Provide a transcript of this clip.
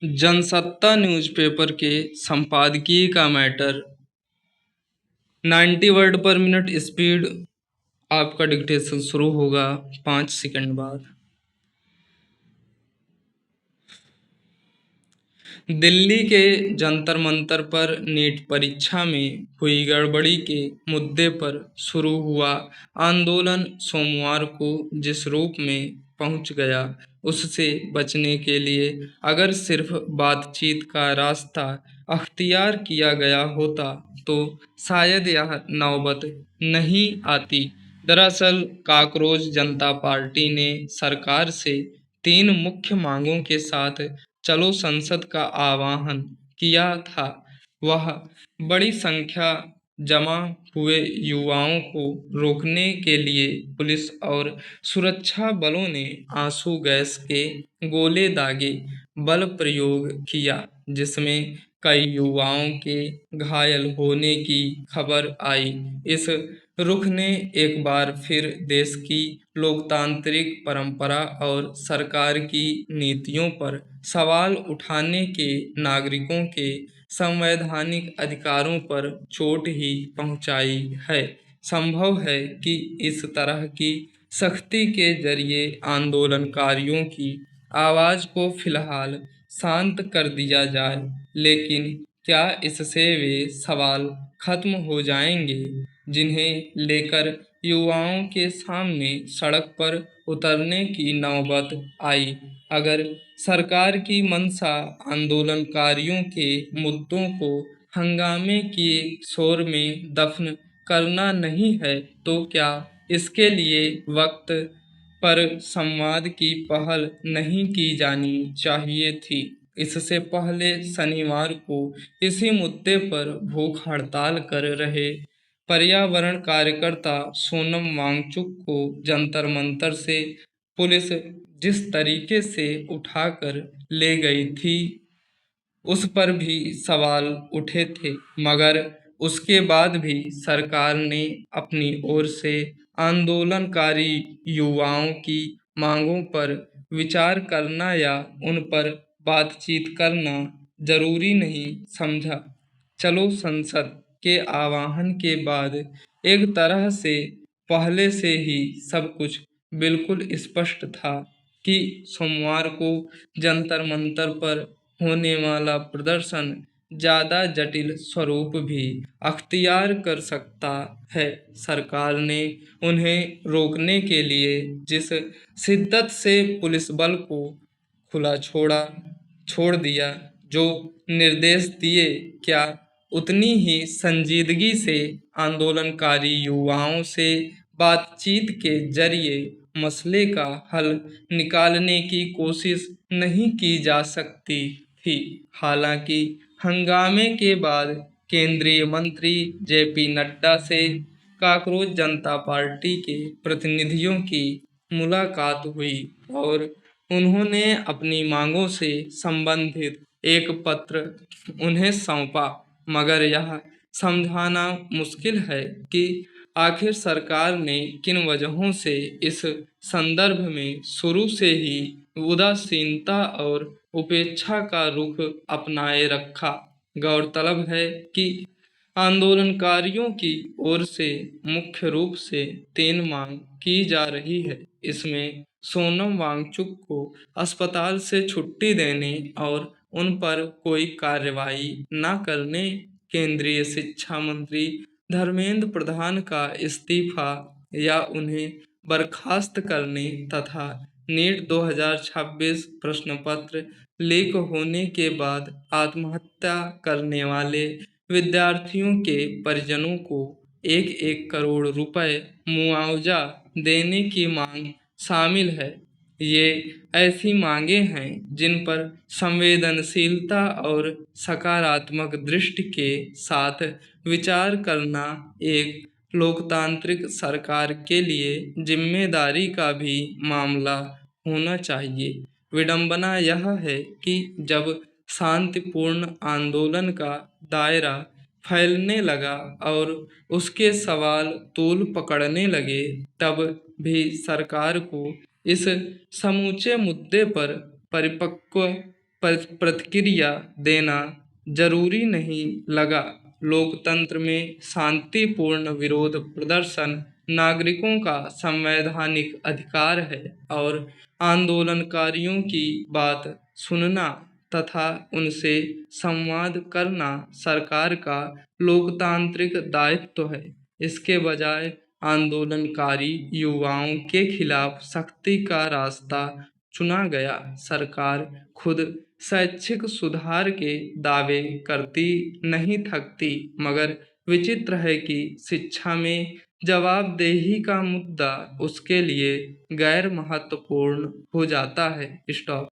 Jansatta newspaper के संपादकीय का मैटर 90 वर्ड पर मिनट स्पीड। आपका डिक्टेशन शुरू होगा 5 सेकंड बाद। दिल्ली के जंतर मंतर पर नीट परीक्षा में हुई गड़बड़ी के मुद्दे पर शुरू हुआ आंदोलन सोमवार को जिस रूप में पहुंच गया, उससे बचने के लिए अगर सिर्फ बातचीत का रास्ता अख्तियार किया गया होता तो शायद यह नौबत नहीं आती। दरअसल कॉकरोच जनता पार्टी ने सरकार से 3 मुख्य मांगों के साथ चलो संसद का आह्वान किया था। वह बड़ी संख्या जमा हुए युवाओं को रोकने के लिए पुलिस और सुरक्षा बलों ने आंसू गैस के गोले दागे, बल प्रयोग किया, जिसमें कई युवाओं के घायल होने की खबर आई। इस रुख ने एक बार फिर देश की लोकतांत्रिक परंपरा और सरकार की नीतियों पर सवाल उठाने के नागरिकों के संवैधानिक अधिकारों पर चोट ही पहुंचाई है। संभव है कि इस तरह की सख्ती के जरिए आंदोलनकारियों की आवाज़ को फिलहाल शांत कर दिया जाए, लेकिन क्या इससे वे सवाल खत्म हो जाएंगे जिन्हें लेकर युवाओं के सामने सड़क पर उतरने की नौबत आई? अगर सरकार की मंशा आंदोलनकारियों के मुद्दों को हंगामे के शोर में दफन करना नहीं है, तो क्या इसके लिए वक्त पर संवाद की पहल नहीं की जानी चाहिए थी? इससे पहले शनिवार को इसी मुद्दे पर भूख हड़ताल कर रहे पर्यावरण कार्यकर्ता सोनम वांगचुक को जंतर मंतर से पुलिस जिस तरीके से उठाकर ले गई थी, उस पर भी सवाल उठे थे, मगर उसके बाद भी सरकार ने अपनी ओर से आंदोलनकारी युवाओं की मांगों पर विचार करना या उन पर बातचीत करना जरूरी नहीं समझा। चलो संसद के आह्वान के बाद एक तरह से पहले से ही सब कुछ बिल्कुल स्पष्ट था कि सोमवार को जंतर मंतर पर होने वाला प्रदर्शन ज़्यादा जटिल स्वरूप भी अख्तियार कर सकता है। सरकार ने उन्हें रोकने के लिए जिस शिद्दत से पुलिस बल को खुला छोड़ दिया, जो निर्देश दिए, क्या उतनी ही संजीदगी से आंदोलनकारी युवाओं से बातचीत के जरिए मसले का हल निकालने की कोशिश नहीं की जा सकती थी? हालांकि हंगामे के बाद केंद्रीय मंत्री जेपी नड्डा से कॉकरोच जनता पार्टी के प्रतिनिधियों की मुलाकात हुई और उन्होंने अपनी मांगों से संबंधित एक पत्र उन्हें सौंपा, मगर यह समझाना मुश्किल है कि आखिर सरकार ने किन वजहों से इस संदर्भ में शुरू से ही उदासीनता और उपेक्षा का रुख अपनाए रखा। गौरतलब है कि आंदोलनकारियों की ओर से मुख्य रूप से 3 मांग की जा रही है। इसमें सोनम वांगचुक को अस्पताल से छुट्टी देने और उन पर कोई कार्रवाई न करने, केंद्रीय शिक्षा मंत्री धर्मेंद्र प्रधान का इस्तीफा या उन्हें बर्खास्त करने तथा नीट 2026 प्रश्न पत्र लीक होने के बाद आत्महत्या करने वाले विद्यार्थियों के परिजनों को 1-1 करोड़ रुपए मुआवजा देने की मांग शामिल है। ये ऐसी मांगे हैं जिन पर संवेदनशीलता और सकारात्मक दृष्टि के साथ विचार करना एक लोकतांत्रिक सरकार के लिए जिम्मेदारी का भी मामला होना चाहिए। विडंबना यह है कि जब शांतिपूर्ण आंदोलन का दायरा फैलने लगा और उसके सवाल तूल पकड़ने लगे, तब भी सरकार को इस समूचे मुद्दे पर परिपक्व प्रतिक्रिया देना जरूरी नहीं लगा। लोकतंत्र में शांतिपूर्ण विरोध प्रदर्शन नागरिकों का संवैधानिक अधिकार है और आंदोलनकारियों की बात सुनना तथा उनसे संवाद करना सरकार का लोकतांत्रिक दायित्व है। इसके बजाय आंदोलनकारी युवाओं के खिलाफ सख्ती का रास्ता चुना गया। सरकार खुद शैक्षिक सुधार के दावे करती नहीं थकती, मगर विचित्र है कि शिक्षा में जवाबदेही का मुद्दा उसके लिए गैर महत्वपूर्ण हो जाता है। स्टॉप।